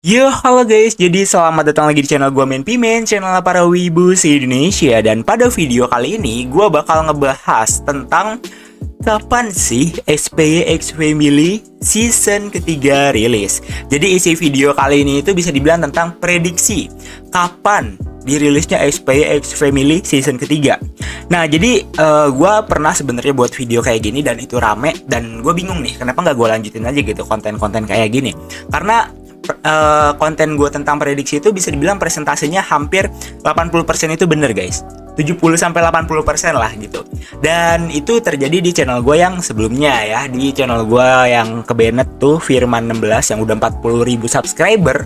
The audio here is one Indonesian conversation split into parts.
Yo, halo guys. Jadi selamat datang lagi di channel gue Main Pimen, channel para wibu se-Indonesia. Dan pada video kali ini, gue bakal ngebahas tentang kapan sih SPY X Family season ketiga rilis. Jadi isi video kali ini itu bisa dibilang tentang prediksi kapan dirilisnya SPY X Family season ketiga. Nah, jadi gue pernah sebenarnya buat video kayak gini dan itu rame. Dan gue bingung nih, kenapa nggak gue lanjutin aja gitu konten-konten kayak gini. Karena konten gue tentang prediksi itu bisa dibilang presentasinya hampir 80% itu bener guys, 70-80% lah gitu. Dan itu terjadi di channel gue yang sebelumnya ya, di channel gue yang kebenet tuh Firman 16 yang udah 40.000 subscriber.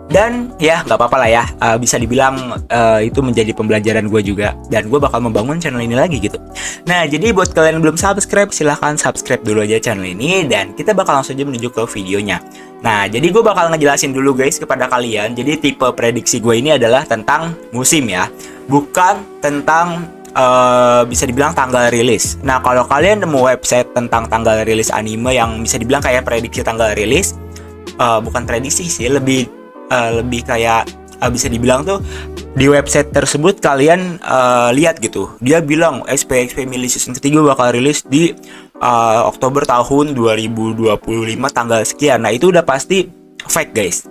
Dan ya nggak apa-apa lah ya, bisa dibilang itu menjadi pembelajaran gue juga. Dan gue bakal membangun channel ini lagi gitu. Nah, jadi buat kalian yang belum subscribe, silahkan subscribe dulu aja channel ini. Dan kita bakal langsung aja menuju ke videonya. Nah, jadi gue bakal ngejelasin dulu guys kepada kalian. Jadi tipe prediksi gue ini adalah tentang musim ya, bukan tentang bisa dibilang tanggal rilis. Nah, kalau kalian nemu website tentang tanggal rilis anime yang bisa dibilang kayak prediksi tanggal rilis, bukan prediksi sih, lebih kayak bisa dibilang tuh di website tersebut kalian lihat gitu, dia bilang SPX Family season ketiga bakal rilis di Oktober tahun 2025 tanggal sekian. Nah, itu udah pasti fake guys.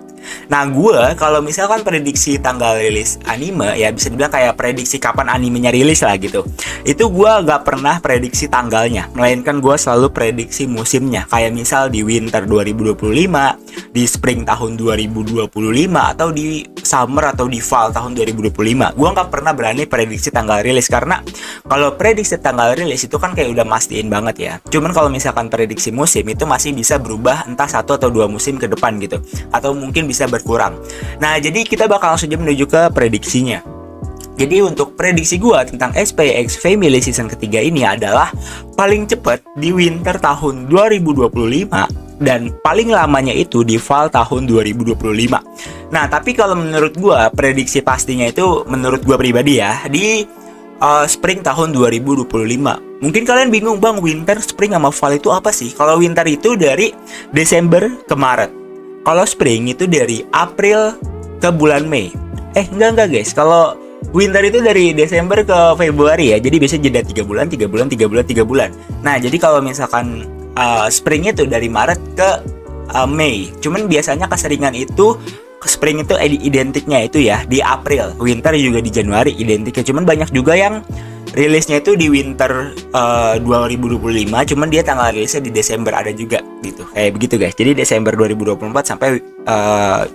Nah, gue kalau misalkan prediksi tanggal rilis anime ya bisa dibilang kayak prediksi kapan animenya rilis lah gitu. Itu gue gak pernah prediksi tanggalnya, melainkan gue selalu prediksi musimnya. Kayak misal di winter 2025, di spring tahun 2025, atau di summer atau di fall tahun 2025. Gue gak pernah berani prediksi tanggal rilis, karena kalau prediksi tanggal rilis itu kan kayak udah mastiin banget ya. Cuman kalau misalkan prediksi musim itu masih bisa berubah entah 1 atau 2 musim ke depan gitu, atau mungkin bisa berkurang. Nah, jadi kita bakal langsung aja menuju ke prediksinya. Jadi untuk prediksi gua tentang SPY X Family season ketiga ini adalah paling cepat di winter tahun 2025 dan paling lamanya itu di fall tahun 2025. Nah, tapi kalau menurut gua prediksi pastinya itu menurut gua pribadi ya di spring tahun 2025. Mungkin kalian bingung, bang, winter, spring, sama fall itu apa sih? Kalau winter itu dari Desember ke Maret. Kalau spring itu dari April ke bulan Mei. Enggak guys. Kalau winter itu dari Desember ke Februari ya. Jadi biasanya jeda 3 bulan, 3 bulan, 3 bulan, 3 bulan. Nah, jadi kalau misalkan spring itu dari Maret ke Mei. Cuman biasanya keseringan itu spring itu identiknya itu ya di April. Winter juga di Januari identiknya. Cuman banyak juga yang rilisnya itu di winter 2025, cuman dia tanggal rilisnya di Desember, ada juga gitu. Kayak begitu guys. Jadi Desember 2024 sampai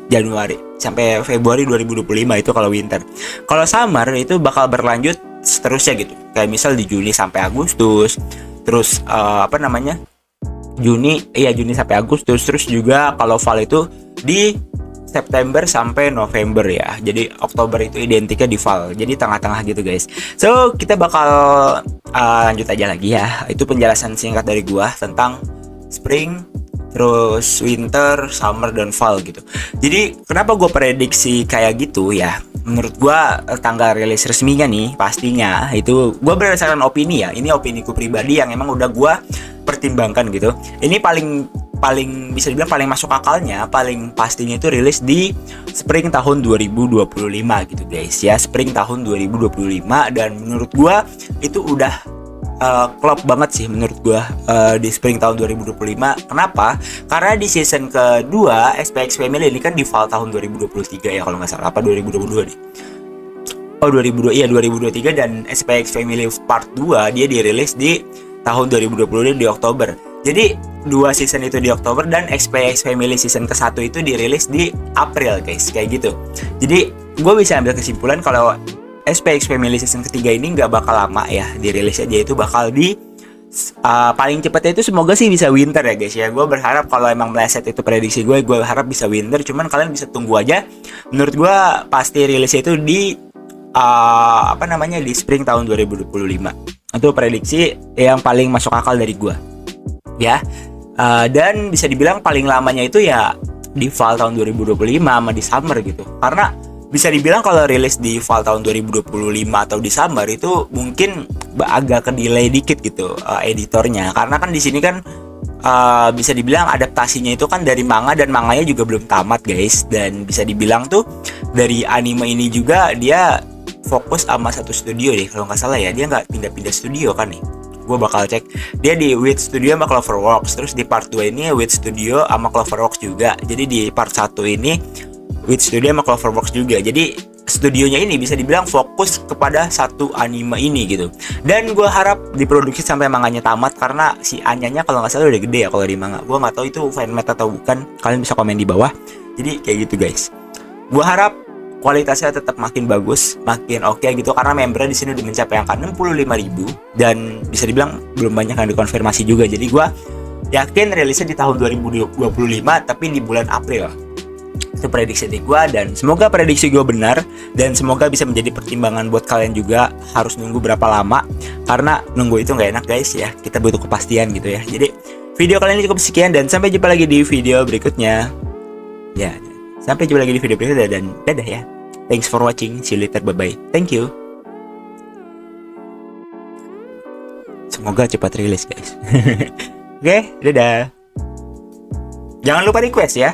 Januari sampai Februari 2025 itu kalau winter. Kalau summer itu bakal berlanjut seterusnya gitu. Kayak misal di Juni sampai Agustus. Terus Juni sampai Agustus. Terus juga kalau fall itu di September sampai November ya. Jadi Oktober itu identiknya di fall. Jadi tengah-tengah gitu guys. So kita bakal lanjut aja lagi ya. Itu penjelasan singkat dari gua tentang spring, terus winter, summer, dan fall gitu. Jadi kenapa gua prediksi kayak gitu ya? Menurut gua tanggal rilis resminya nih pastinya itu gua berdasarkan opini ya. Ini opiniku pribadi yang emang udah gua pertimbangkan gitu. Ini paling bisa dibilang paling masuk akalnya, paling pastinya itu rilis di spring tahun 2025 gitu guys ya, spring tahun 2025. Dan menurut gua itu udah klop banget sih menurut gua di spring tahun 2025. Kenapa? Karena di season kedua SPX Family ini kan di fall tahun 2023 ya kalau nggak salah, apa 2022 nih. 2023. Dan SPX Family part 2 dia dirilis di tahun 2020 di Oktober. Jadi 2 season itu di Oktober dan SPX Family season ke-1 itu dirilis di April guys, kayak gitu. Jadi gue bisa ambil kesimpulan kalau SPX Family season ketiga ini nggak bakal lama ya dirilisnya. Dia itu bakal di paling cepatnya itu semoga sih bisa winter ya guys ya. Gue berharap kalau emang meleset itu prediksi gue harap bisa winter. Cuman kalian bisa tunggu aja. Menurut gue pasti rilisnya itu di di spring tahun 2025. Itu prediksi yang paling masuk akal dari gue ya. Dan bisa dibilang paling lamanya itu ya di fall tahun 2025 sama di summer gitu. Karena bisa dibilang kalau rilis di fall tahun 2025 atau di summer itu mungkin agak ke delay dikit gitu editornya. Karena kan di sini kan bisa dibilang adaptasinya itu kan dari manga, dan manganya juga belum tamat guys. Dan bisa dibilang tuh dari anime ini juga dia fokus sama satu studio deh kalau nggak salah ya. Dia nggak pindah-pindah studio kan nih. Gue bakal cek. Dia di Wit Studio sama Cloverworks. Terus di part 2 ini Wit Studio sama Cloverworks juga. Jadi di part 1 ini Wit Studio sama Cloverworks juga. Jadi studionya ini bisa dibilang fokus kepada satu anime ini gitu. Dan gue harap diproduksi sampai manganya tamat, karena si Anyanya kalau nggak salah udah gede ya kalau di manga. Gue nggak tahu itu fanmade atau bukan. Kalian bisa komen di bawah. Jadi kayak gitu guys. Gue harap kualitasnya tetap makin bagus, makin oke gitu, karena membernya di sini udah mencapai angka 65.000 dan bisa dibilang belum banyak yang dikonfirmasi juga. Jadi gua yakin rilisnya di tahun 2025 tapi di bulan April. Itu prediksi dari gua, dan semoga prediksi gua benar, dan semoga bisa menjadi pertimbangan buat kalian juga. Harus nunggu berapa lama, karena nunggu itu nggak enak guys ya. Kita butuh kepastian gitu ya. Jadi video kali ini cukup sekian, dan sampai jumpa lagi di video berikutnya. Ya. Sampai jumpa lagi di video berikutnya, dan dadah ya. Thanks for watching. See you later. Bye-bye. Thank you. Semoga cepat rilis guys. Oke, dadah. Jangan lupa request ya.